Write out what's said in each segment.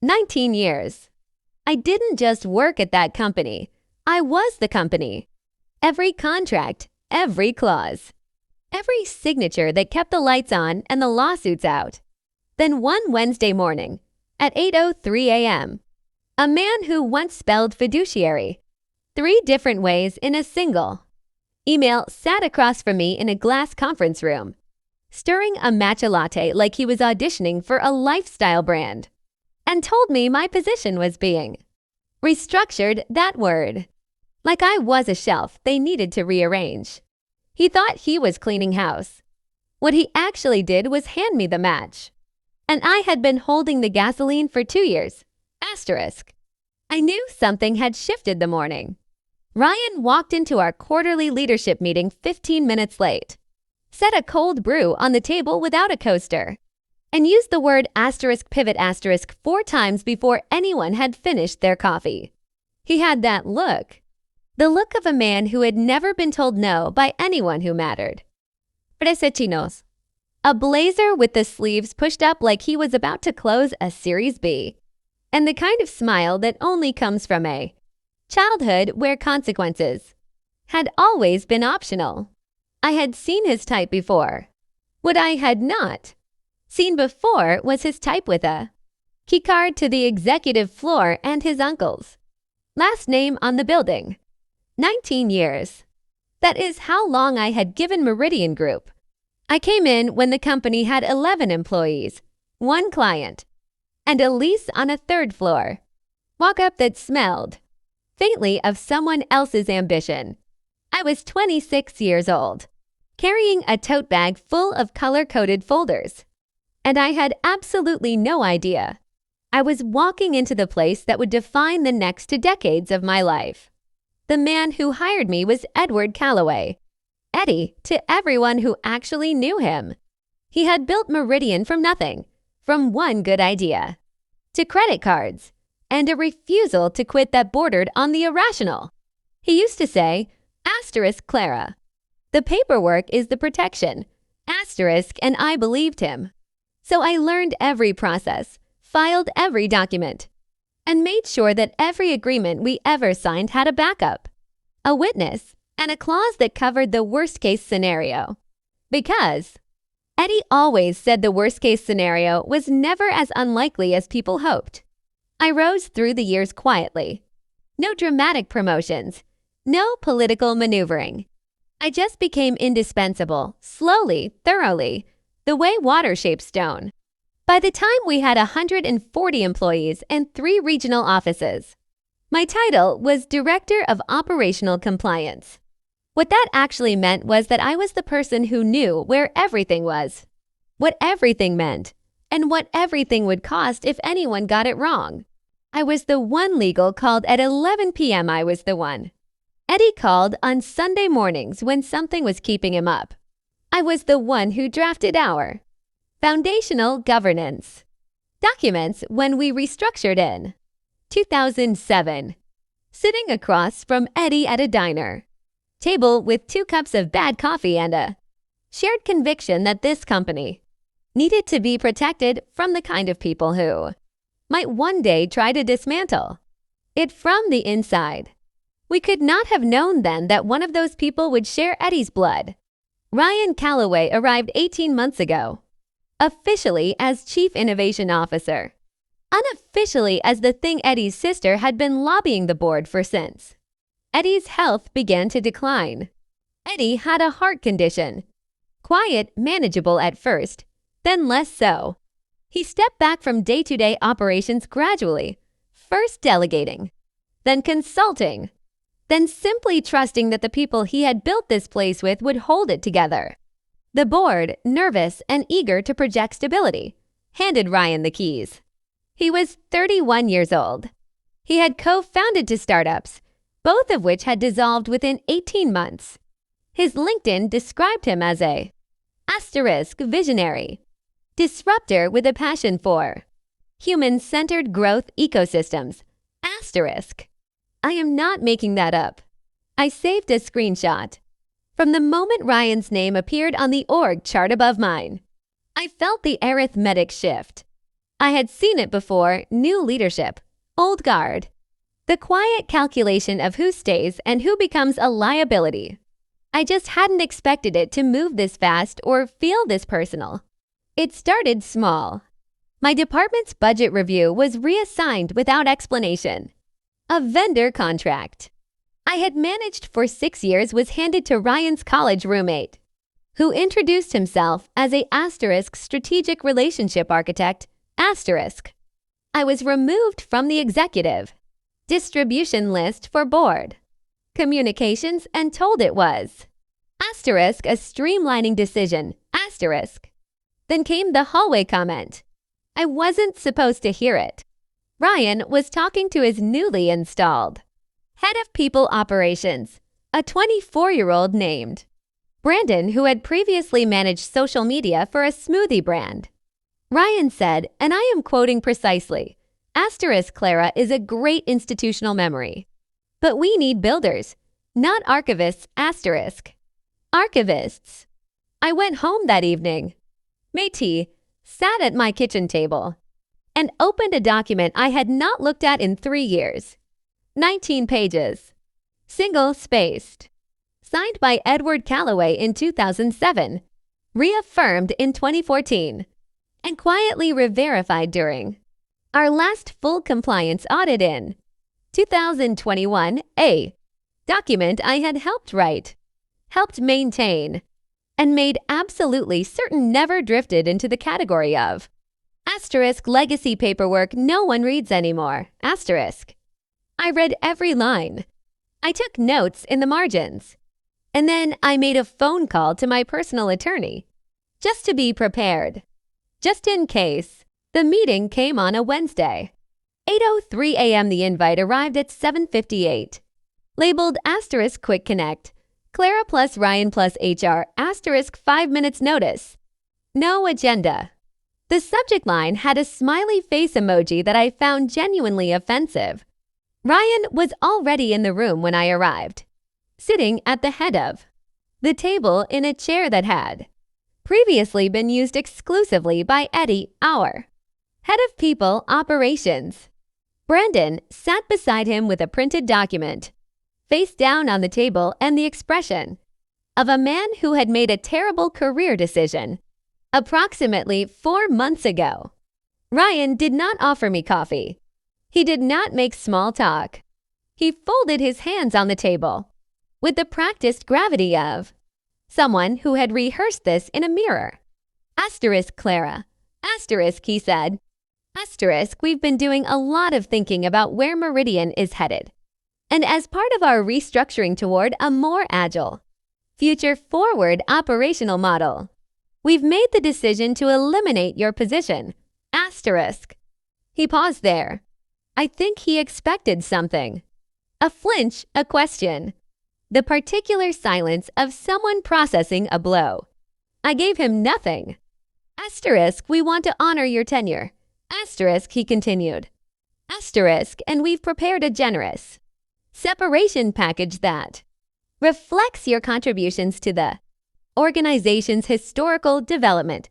19 years. I didn't just work at that company. I was the company. Every contract, every clause, every signature that kept the lights on and the lawsuits out. Then one Wednesday morning, at 8:03 a.m., a man who once spelled fiduciary 3 different ways in a single email sat across from me in a glass conference room, stirring a matcha latte like he was auditioning for a lifestyle brand, and told me my position was being restructured. That word. Like I was a shelf they needed to rearrange. He thought he was cleaning house. What he actually did was hand me the match. And I had been holding the gasoline for 2 years. Asterisk. I knew something had shifted the morning. Ryan walked into our quarterly leadership meeting 15 minutes late, set a cold brew on the table without a coaster, and used the word asterisk pivot asterisk 4 times before anyone had finished their coffee. He had that look. The look of a man who had never been told no by anyone who mattered. Chinos. A blazer with the sleeves pushed up like he was about to close a Series B. And the kind of smile that only comes from a childhood where consequences had always been optional. I had seen his type before. What I had not seen before was his type with a keycard to the executive floor and his uncle's last name on the building. 19 years. That is how long I had given Meridian Group. I came in when the company had 11 employees, 1 client, and a lease on a 3rd floor. Walk-up that smelled faintly of someone else's ambition. I was 26 years old, carrying a tote bag full of color-coded folders. And I had absolutely no idea. I was walking into the place that would define the next 2 decades of my life. The man who hired me was Edward Calloway. Eddie to everyone who actually knew him. He had built Meridian from nothing, from one good idea, to credit cards, and a refusal to quit that bordered on the irrational. He used to say, asterisk Clara. The paperwork is the protection, asterisk, and I believed him. So I learned every process, filed every document, and made sure that every agreement we ever signed had a backup, a witness, and a clause that covered the worst-case scenario. Because Eddie always said the worst-case scenario was never as unlikely as people hoped. I rose through the years quietly. No dramatic promotions, no political maneuvering. I just became indispensable, slowly, thoroughly, the way water shapes stone. By the time we had 140 employees and 3 regional offices, my title was Director of Operational Compliance. What that actually meant was that I was the person who knew where everything was, what everything meant, and what everything would cost if anyone got it wrong. I was the one legal called at 11 p.m. I was the one Eddie called on Sunday mornings when something was keeping him up. I was the one who drafted our foundational governance documents when we restructured in 2007, sitting across from Eddie at a diner table with 2 cups of bad coffee and a shared conviction that this company needed to be protected from the kind of people who might one day try to dismantle it from the inside. We could not have known then that one of those people would share Eddie's blood. Ryan Calloway arrived 18 months ago, officially as Chief Innovation Officer, unofficially as the thing Eddie's sister had been lobbying the board for since. Eddie's health began to decline. Eddie had a heart condition. Quiet, manageable at first, then less so. He stepped back from day-to-day operations gradually, first delegating, then consulting, then simply trusting that the people he had built this place with would hold it together. The board, nervous and eager to project stability, handed Ryan the keys. He was 31 years old. He had co-founded 2 startups, both of which had dissolved within 18 months. His LinkedIn described him as a asterisk visionary, disruptor with a passion for human-centered growth ecosystems, asterisk. I am not making that up. I saved a screenshot. From the moment Ryan's name appeared on the org chart above mine, I felt the arithmetic shift. I had seen it before: new leadership, old guard. The quiet calculation of who stays and who becomes a liability. I just hadn't expected it to move this fast or feel this personal. It started small. My department's budget review was reassigned without explanation. A vendor contract I had managed for 6 years was handed to Ryan's college roommate, who introduced himself as a strategic relationship architect. I was removed from the executive distribution list for board communications and told it was a streamlining decision. Then came the hallway comment. I wasn't supposed to hear it. Ryan was talking to his newly installed head of people operations, a 24-year-old named Brandon, who had previously managed social media for a smoothie brand. Ryan said, and I am quoting precisely, Clara is a great institutional memory. But we need builders, not archivists. Archivists. I went home that evening, made tea, sat at my kitchen table, and opened a document I had not looked at in 3 years. 19 pages. Single-spaced. Signed by Edward Calloway in 2007, reaffirmed in 2014, and quietly re-verified during our last full compliance audit in 2021. A document I had helped write, helped maintain, and made absolutely certain never drifted into the category of legacy paperwork no one reads anymore. I read every line. I took notes in the margins. And then I made a phone call to my personal attorney, just to be prepared. Just in case. The meeting came on a Wednesday. 8:03 a.m. The invite arrived at 7:58. Labeled *Quick Connect. Clara plus Ryan plus HR *5 minutes notice. No agenda. The subject line had a smiley face emoji that I found genuinely offensive. Ryan was already in the room when I arrived, sitting at the head of the table in a chair that had previously been used exclusively by Eddie, our head of people operations. Brandon sat beside him with a printed document, face down on the table, and the expression of a man who had made a terrible career decision approximately 4 months ago. Ryan did not offer me coffee. He did not make small talk. He folded his hands on the table with the practiced gravity of someone who had rehearsed this in a mirror. Clara. He said. We've been doing a lot of thinking about where Meridian is headed. And as part of our restructuring toward a more agile, future-forward operational model, we've made the decision to eliminate your position. He paused there. I think he expected something. A flinch, a question. The particular silence of someone processing a blow. I gave him nothing. We want to honor your tenure. He continued. And we've prepared a generous separation package that reflects your contributions to the organization's historical development.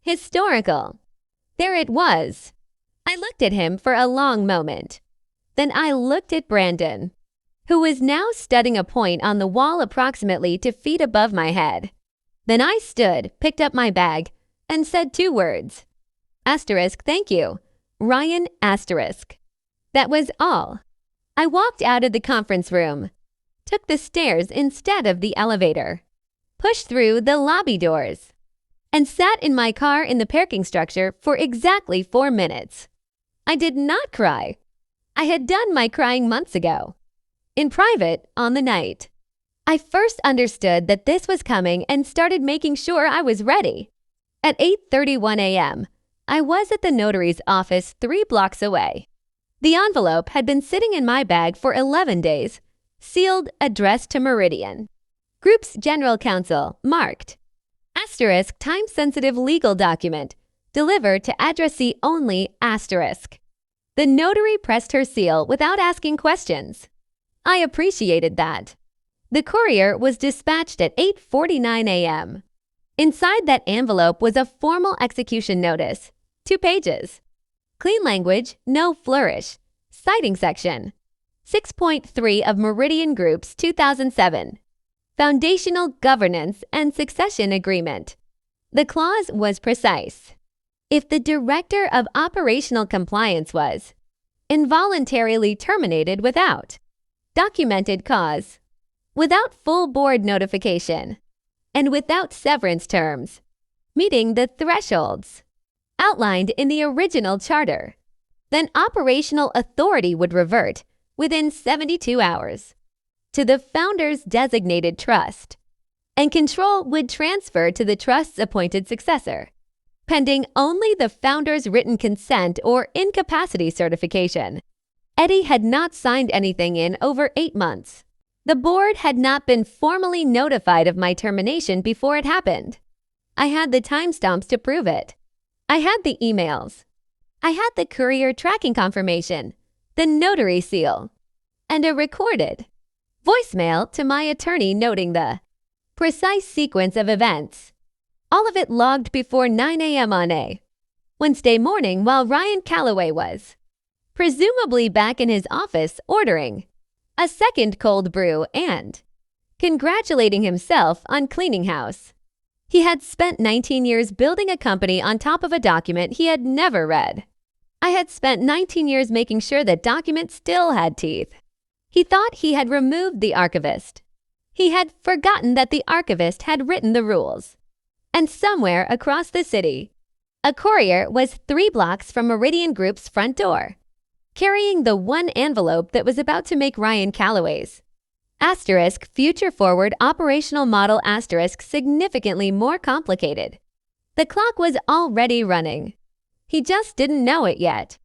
Historical. There it was. I looked at him for a long moment. Then I looked at Brandon, who was now studying a point on the wall approximately 2 feet above my head. Then I stood, picked up my bag, and said 2 words. Thank you. Ryan. That was all. I walked out of the conference room, took the stairs instead of the elevator, pushed through the lobby doors, and sat in my car in the parking structure for exactly 4 minutes. I did not cry. I had done my crying months ago. In private, on the night I first understood that this was coming and started making sure I was ready. At 8:31 a.m., I was at the notary's office 3 blocks away. The envelope had been sitting in my bag for 11 days, sealed, addressed to Meridian Group's General Counsel, marked time-sensitive legal document, delivered to addressee only. The notary pressed her seal without asking questions. I appreciated that. The courier was dispatched at 8:49 a.m. Inside that envelope was a formal execution notice, 2 pages. Clean language, no flourish. Citing section. 6.3 of Meridian Group's 2007. Foundational Governance and Succession Agreement. The clause was precise. If the Director of Operational Compliance was involuntarily terminated without documented cause, without full board notification, and without severance terms, meeting the thresholds outlined in the original charter, then operational authority would revert within 72 hours to the founder's designated trust, and control would transfer to the trust's appointed successor, pending only the founder's written consent or incapacity certification. Eddie had not signed anything in over 8 months. The board had not been formally notified of my termination before it happened. I had the timestamps to prove it. I had the emails. I had the courier tracking confirmation, the notary seal, and a recorded voicemail to my attorney noting the precise sequence of events. All of it logged before 9 a.m. on a Wednesday morning while Ryan Calloway was presumably back in his office ordering a second cold brew and congratulating himself on cleaning house. He had spent 19 years building a company on top of a document he had never read. I had spent 19 years making sure that document still had teeth. He thought he had removed the archivist. He had forgotten that the archivist had written the rules. And somewhere across the city, a courier was 3 blocks from Meridian Group's front door, carrying the one envelope that was about to make Ryan Calloway's future forward operational model significantly more complicated. The clock was already running. He just didn't know it yet.